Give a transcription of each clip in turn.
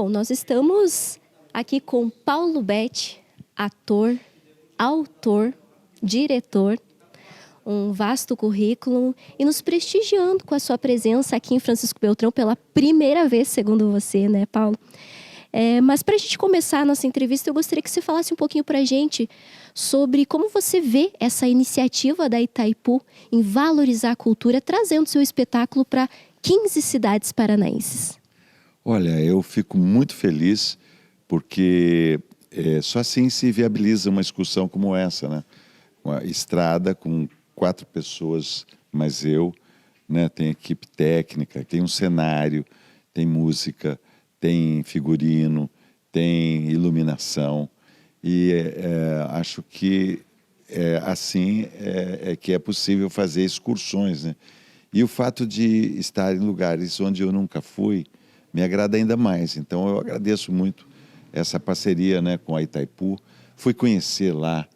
Bom, nós estamos aqui com Paulo Betti, ator, autor, diretor, um vasto currículo e nos prestigiando com a sua presença aqui em Francisco Beltrão pela primeira vez, segundo você, né, Paulo? Mas para a gente começar a nossa entrevista, eu gostaria que você falasse um pouquinho para a gente sobre como você vê essa iniciativa da Itaipu em valorizar a cultura, trazendo seu espetáculo para 15 cidades paranaenses. Olha, eu fico muito feliz porque só assim se viabiliza uma excursão como essa, né? Uma estrada com 4 pessoas, mais eu, né? Tem equipe técnica, tem um cenário, tem música, tem figurino, tem iluminação e acho que assim que é possível fazer excursões, né? E o fato de estar em lugares onde eu nunca fui me agrada ainda mais. Então eu agradeço muito essa parceria, né, com a Itaipu. Fui conhecer lá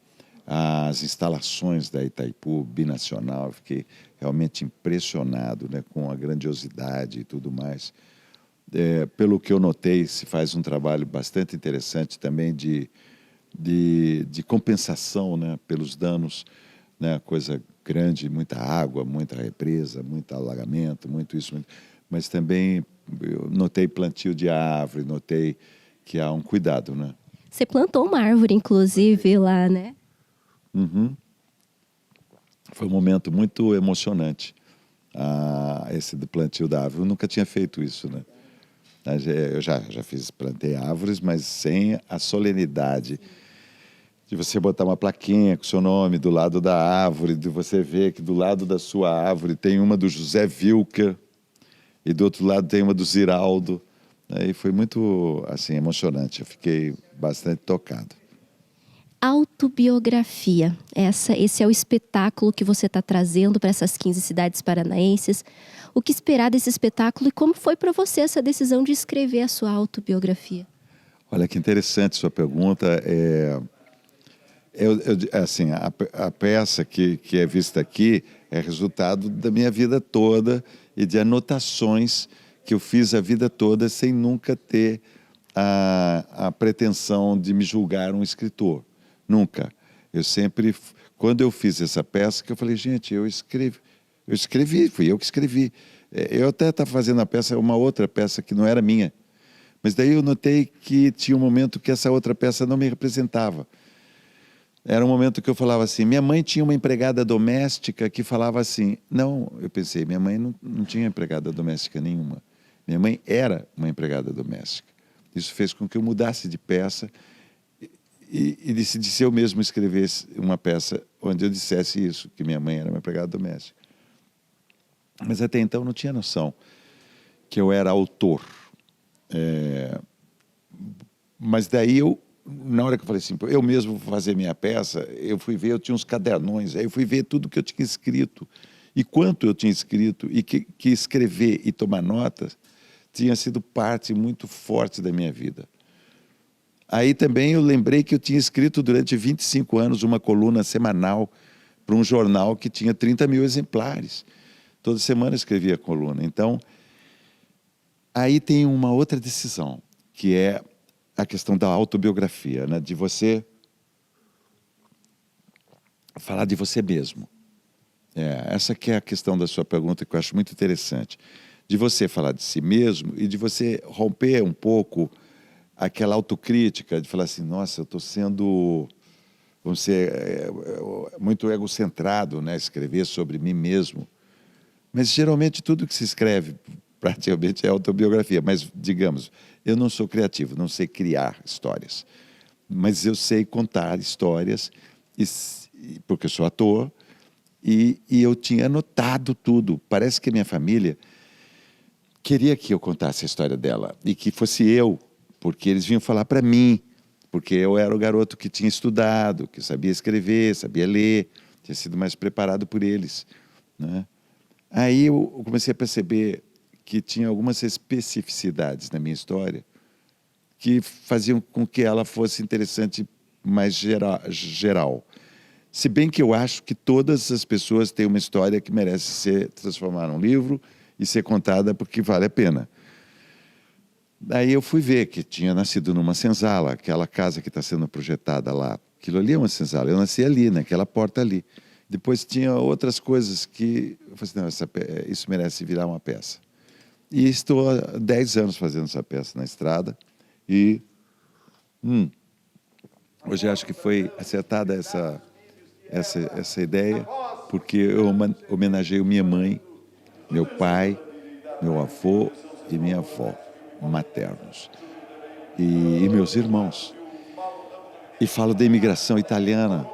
as instalações da Itaipu Binacional, fiquei realmente impressionado, né, com a grandiosidade e tudo mais. Pelo que eu notei, se faz um trabalho bastante interessante também de compensação, né, pelos danos, né, coisa grande, muita água, muita represa, muito alagamento, muito isso, mas também eu notei plantio de árvore, notei que há um cuidado, né? Você plantou uma árvore, inclusive, lá, né? Uhum. Foi um momento muito emocionante, esse do plantio da árvore. Eu nunca tinha feito isso, né? Eu já plantei árvores, mas sem a solenidade de você botar uma plaquinha com o seu nome do lado da árvore, de você ver que do lado da sua árvore tem uma do José Wilker e do outro lado tem uma do Ziraldo. E foi muito assim, emocionante, eu fiquei bastante tocado. Autobiografia. Esse é o espetáculo que você está trazendo para essas 15 cidades paranaenses. O que esperar desse espetáculo e como foi para você essa decisão de escrever a sua autobiografia? Olha que interessante sua pergunta. Assim, a peça que é vista aqui é resultado da minha vida toda e de anotações que eu fiz a vida toda sem nunca ter a pretensão de me julgar um escritor. Nunca. Eu sempre, quando eu fiz essa peça, que eu falei, gente, eu escrevi, fui eu que escrevi. Eu até estava fazendo a peça, uma outra peça que não era minha. Mas daí eu notei que tinha um momento que essa outra peça não me representava. Era um momento que eu falava assim, minha mãe tinha uma empregada doméstica que falava assim, não, eu pensei, minha mãe não tinha empregada doméstica nenhuma. Minha mãe era uma empregada doméstica. Isso fez com que eu mudasse de peça e decidisse eu mesmo escrever uma peça onde eu dissesse isso, que minha mãe era uma empregada doméstica. Mas até então eu não tinha noção que eu era autor. Mas daí na hora que eu falei assim, eu mesmo vou fazer minha peça, eu fui ver, eu tinha uns cadernões, aí eu fui ver tudo que eu tinha escrito, e quanto eu tinha escrito, e que escrever e tomar notas tinha sido parte muito forte da minha vida. Aí também eu lembrei que eu tinha escrito durante 25 anos uma coluna semanal para um jornal que tinha 30 mil exemplares. Toda semana eu escrevia a coluna. Então, aí tem uma outra decisão, que é a questão da autobiografia, né? De você falar de você mesmo. Essa que é a questão da sua pergunta, que eu acho muito interessante. De você falar de si mesmo e de você romper um pouco aquela autocrítica, de falar assim, nossa, eu estou sendo, vamos dizer, muito egocentrado, né? Escrever sobre mim mesmo. Mas geralmente tudo que se escreve praticamente é autobiografia, mas digamos, eu não sou criativo, não sei criar histórias, mas eu sei contar histórias, porque eu sou ator, e eu tinha anotado tudo. Parece que a minha família queria que eu contasse a história dela, e que fosse eu, porque eles vinham falar para mim, porque eu era o garoto que tinha estudado, que sabia escrever, sabia ler, tinha sido mais preparado por eles, né? Aí eu comecei a perceber que tinha algumas especificidades na minha história que faziam com que ela fosse interessante, mais geral. Se bem que eu acho que todas as pessoas têm uma história que merece ser transformada num livro e ser contada porque vale a pena. Daí eu fui ver que tinha nascido numa senzala, aquela casa que está sendo projetada lá. Aquilo ali é uma senzala. Eu nasci ali, naquela porta ali. Depois tinha outras coisas que eu falei assim, não, isso merece virar uma peça. E estou há 10 anos fazendo essa peça na estrada. E hoje acho que foi acertada essa ideia, porque eu homenageio minha mãe, meu pai, meu avô e minha avó maternos. E meus irmãos. E falo da imigração italiana,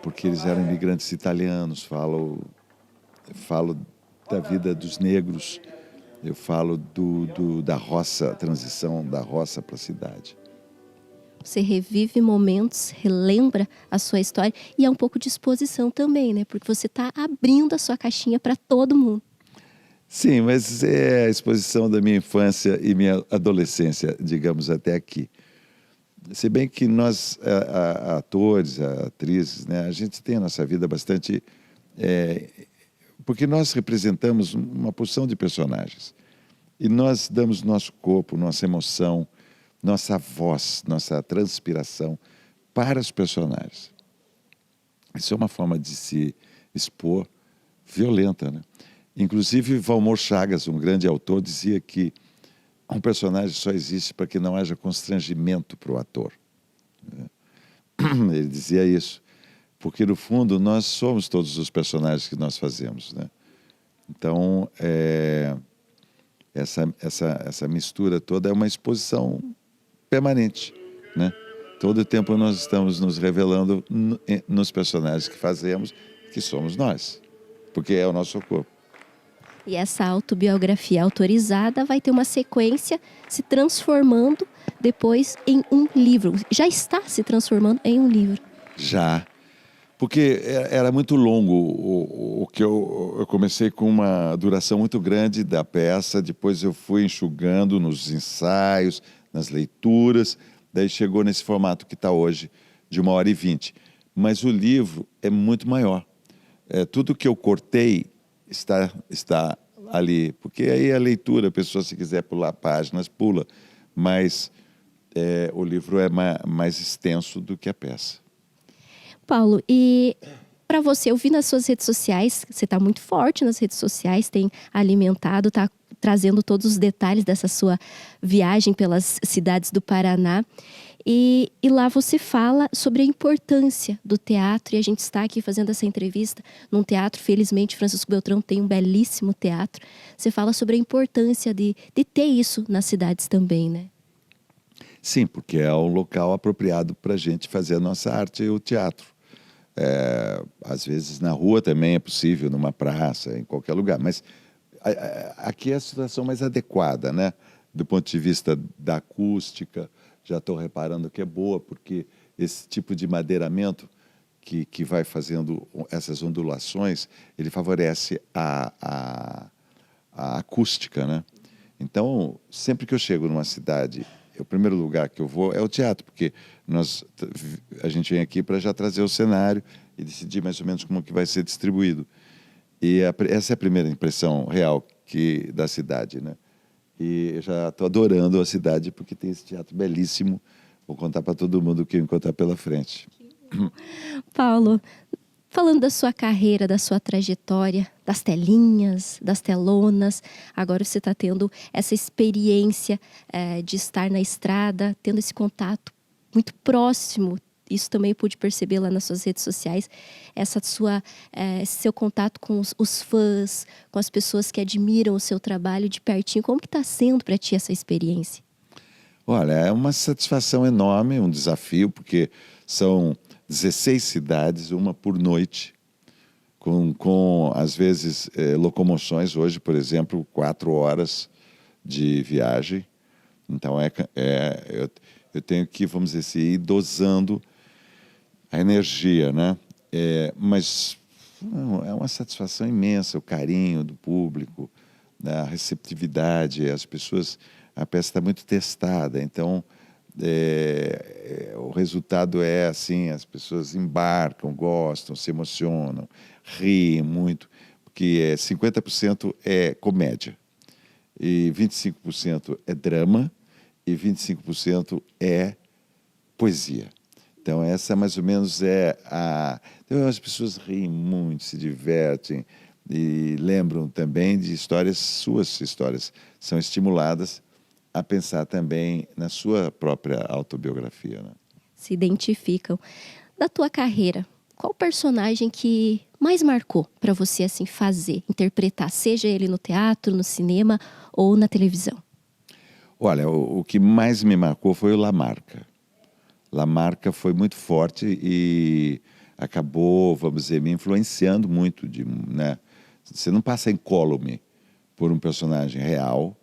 porque eles eram imigrantes italianos. Falo da vida dos negros. Eu falo da roça, transição da roça para a cidade. Você revive momentos, relembra a sua história e é um pouco de exposição também, né? Porque você está abrindo a sua caixinha para todo mundo. Sim, mas é a exposição da minha infância e minha adolescência, digamos, até aqui. Se bem que nós, atores, atrizes, né, a gente tem a nossa vida bastante... porque nós representamos uma porção de personagens. E nós damos nosso corpo, nossa emoção, nossa voz, nossa transpiração para os personagens. Isso é uma forma de se expor violenta, né? Inclusive, Valmor Chagas, um grande autor, dizia que um personagem só existe para que não haja constrangimento para o ator. Ele dizia isso, porque no fundo nós somos todos os personagens que nós fazemos, né? Então, essa mistura toda é uma exposição permanente, né? Todo o tempo nós estamos nos revelando nos personagens que fazemos, que somos nós, porque é o nosso corpo. E essa autobiografia autorizada vai ter uma sequência se transformando depois em um livro. Já está se transformando em um livro. Já, porque era muito longo o que eu comecei com uma duração muito grande da peça, depois eu fui enxugando nos ensaios, nas leituras, daí chegou nesse formato que está hoje, de 1h20. Mas o livro é muito maior. Tudo que eu cortei está ali, porque aí a leitura, a pessoa se quiser pular páginas, pula, mas o livro é mais extenso do que a peça. Paulo, e para você, eu vi nas suas redes sociais, você está muito forte nas redes sociais, tem alimentado, está trazendo todos os detalhes dessa sua viagem pelas cidades do Paraná. E lá você fala sobre a importância do teatro, e a gente está aqui fazendo essa entrevista num teatro. Felizmente, Francisco Beltrão tem um belíssimo teatro. Você fala sobre a importância de ter isso nas cidades também, né? Sim, porque é um local apropriado para a gente fazer a nossa arte, o teatro. Às vezes na rua também é possível, numa praça, em qualquer lugar, mas aqui é a situação mais adequada, né? Do ponto de vista da acústica, já estou reparando que é boa, porque esse tipo de madeiramento que vai fazendo essas ondulações, ele favorece a acústica, né? Então, sempre que eu chego numa cidade, o primeiro lugar que eu vou é o teatro, porque a gente vem aqui para já trazer o cenário e decidir mais ou menos como que vai ser distribuído. E essa é a primeira impressão real da cidade, né? E eu já estou adorando a cidade porque tem esse teatro belíssimo. Vou contar para todo mundo o que eu encontrar pela frente. Paulo, falando da sua carreira, da sua trajetória, das telinhas, das telonas, agora você está tendo essa experiência de estar na estrada, tendo esse contato muito próximo. Isso também eu pude perceber lá nas suas redes sociais, esse seu contato com os fãs, com as pessoas que admiram o seu trabalho de pertinho. Como que está sendo para ti essa experiência? Olha, é uma satisfação enorme, um desafio, porque são 16 cidades, uma por noite, com às vezes, locomoções. Hoje, por exemplo, 4 horas de viagem. Então, eu tenho que, vamos dizer assim, ir dosando a energia, né? Mas é uma satisfação imensa, o carinho do público, né? A receptividade, as pessoas... A peça está muito testada, então o resultado é assim, as pessoas embarcam, gostam, se emocionam, riem muito, porque 50% é comédia e 25% é drama e 25% é poesia. Então, essa mais ou menos é a... Então, as pessoas riem muito, se divertem e lembram também de histórias, suas histórias. São estimuladas a pensar também na sua própria autobiografia, né? Se identificam. Da tua carreira, qual personagem que mais marcou para você assim fazer, interpretar, seja ele no teatro, no cinema ou na televisão? Olha, o que mais me marcou foi o Lamarca. Lamarca foi muito forte e acabou, vamos dizer, me influenciando muito, né? Você não passa incólume por um personagem real,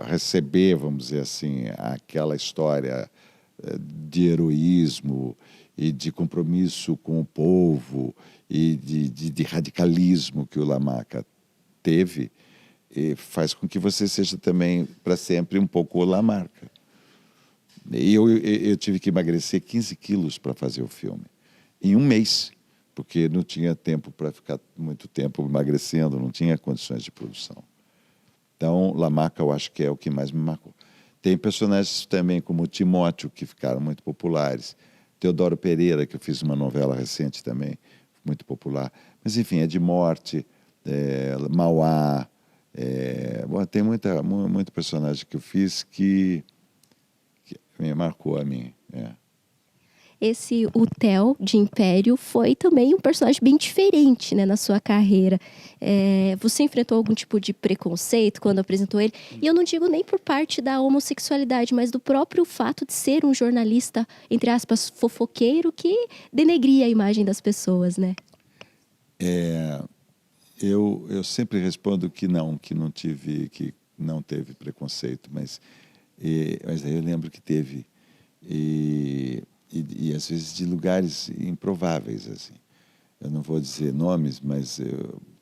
receber, vamos dizer assim, aquela história de heroísmo e de compromisso com o povo e de radicalismo que o Lamarca teve, e faz com que você seja também, para sempre, um pouco o Lamarca. E eu tive que emagrecer 15 quilos para fazer o filme, em um mês, porque não tinha tempo para ficar muito tempo emagrecendo, não tinha condições de produção. Então, Lamarca eu acho que é o que mais me marcou. Tem personagens também como Timóteo, que ficaram muito populares. Teodoro Pereira, que eu fiz uma novela recente também, muito popular. Mas, enfim, é de morte, Mauá. Bom, tem muita personagem que eu fiz que me marcou a mim. Esse o Theo de Império foi também um personagem bem diferente, né, na sua carreira. Você enfrentou algum tipo de preconceito quando apresentou ele? E eu não digo nem por parte da homossexualidade, mas do próprio fato de ser um jornalista, entre aspas, fofoqueiro, que denegria a imagem das pessoas, né? Eu sempre respondo que não teve preconceito, mas aí eu lembro que teve. E às vezes de lugares improváveis, assim. Eu não vou dizer nomes, mas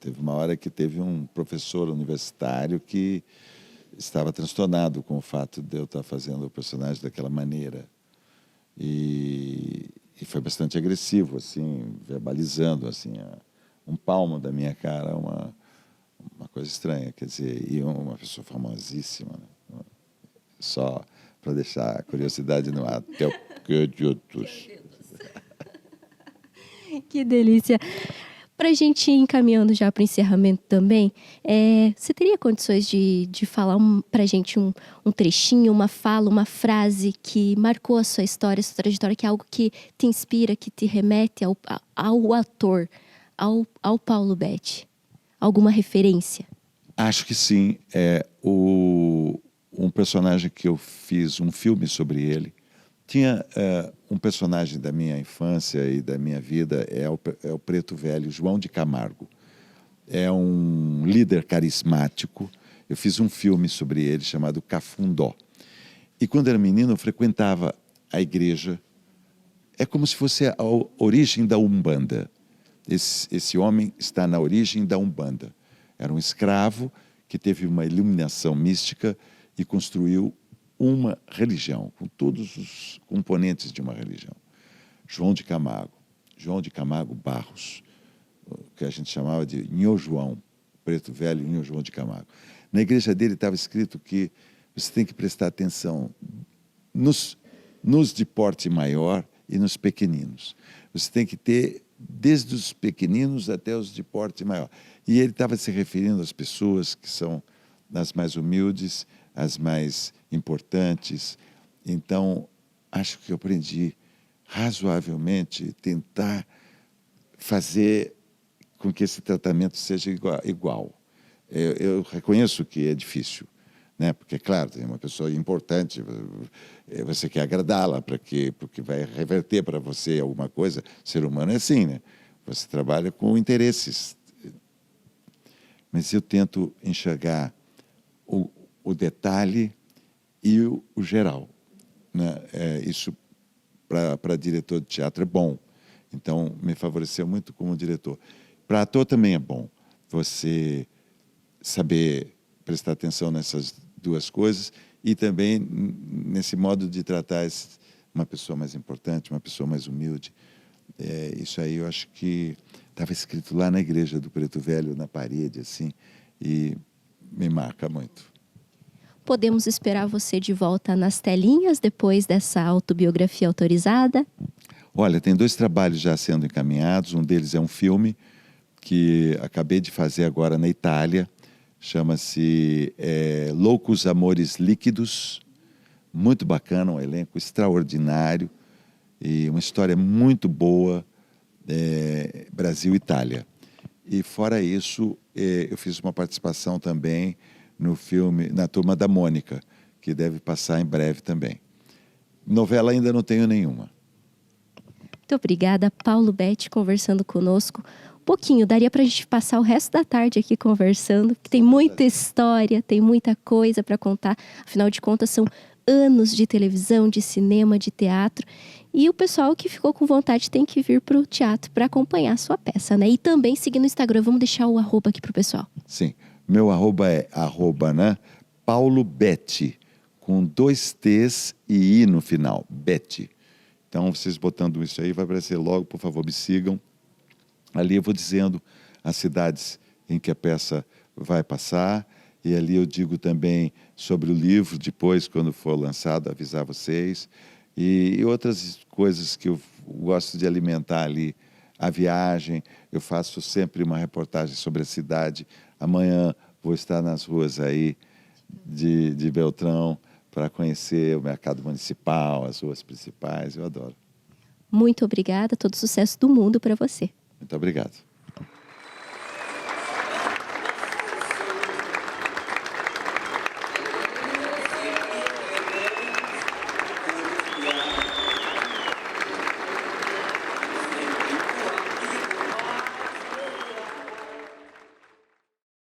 teve uma hora que teve um professor universitário que estava transtornado com o fato de eu estar fazendo o personagem daquela maneira. E foi bastante agressivo, assim, verbalizando, assim, um palmo da minha cara, uma coisa estranha, quer dizer, e uma pessoa famosíssima, né? Só para deixar a curiosidade no ar. Que delícia! Para a gente ir encaminhando já para o encerramento também, você teria condições de falar para a gente um trechinho, uma fala, uma frase que marcou a sua história, a sua trajetória, que é algo que te inspira, que te remete ao ator, ao Paulo Betti? Alguma referência? Acho que sim. Um personagem que eu fiz um filme sobre ele. Tinha um personagem da minha infância e da minha vida, é o preto velho, João de Camargo. É um líder carismático. Eu fiz um filme sobre ele chamado Cafundó. E quando era menino, eu frequentava a igreja. É como se fosse a origem da Umbanda. Esse homem está na origem da Umbanda. Era um escravo que teve uma iluminação mística e construiu uma religião, com todos os componentes de uma religião. João de Camargo Barros, que a gente chamava de Nhô João, preto velho, Nhô João de Camargo. Na igreja dele estava escrito que você tem que prestar atenção nos de porte maior e nos pequeninos. Você tem que ter desde os pequeninos até os de porte maior. E ele estava se referindo às pessoas que são as mais humildes, as mais importantes. Então, acho que eu aprendi razoavelmente tentar fazer com que esse tratamento seja igual. Eu reconheço que é difícil, né? Porque, claro, tem uma pessoa importante, você quer agradá-la porque vai reverter para você alguma coisa. O ser humano é assim, né? Você trabalha com interesses. Mas eu tento enxergar o detalhe e o geral, né? Isso, para diretor de teatro, é bom. Então, me favoreceu muito como diretor. Para ator também é bom você saber prestar atenção nessas duas coisas e também nesse modo de tratar uma pessoa mais importante, uma pessoa mais humilde. Isso aí eu acho que estava escrito lá na igreja do Preto Velho, na parede, assim, e me marca muito. podemos esperar você de volta nas telinhas depois dessa autobiografia autorizada? Olha, tem 2 trabalhos já sendo encaminhados. Um deles é um filme que acabei de fazer agora na Itália. Chama-se Loucos Amores Líquidos. Muito bacana, um elenco extraordinário e uma história muito boa, Brasil e Itália. E fora isso, eu fiz uma participação também no filme, na Turma da Mônica, que deve passar em breve também. Novela ainda não tenho nenhuma. Muito obrigada, Paulo Betti, conversando conosco. Um pouquinho, daria para a gente passar o resto da tarde aqui conversando, porque tem muita história, tem muita coisa para contar. Afinal de contas, são anos de televisão, de cinema, de teatro. E o pessoal que ficou com vontade tem que vir para o teatro para acompanhar a sua peça, né? E também seguir no Instagram. Vamos deixar o arroba aqui para o pessoal. Sim, meu arroba é né, Paulo Betti, com 2 T's e I no final, Betti. Então, vocês botando isso aí, vai aparecer logo, por favor, me sigam. Ali eu vou dizendo as cidades em que a peça vai passar, e ali eu digo também sobre o livro, depois, quando for lançado, avisar vocês, e outras coisas que eu gosto de alimentar ali, a viagem. Eu faço sempre uma reportagem sobre a cidade. Amanhã vou estar nas ruas aí de Beltrão para conhecer o mercado municipal, as ruas principais. Eu adoro. Muito obrigada, todo sucesso do mundo para você. Muito obrigado.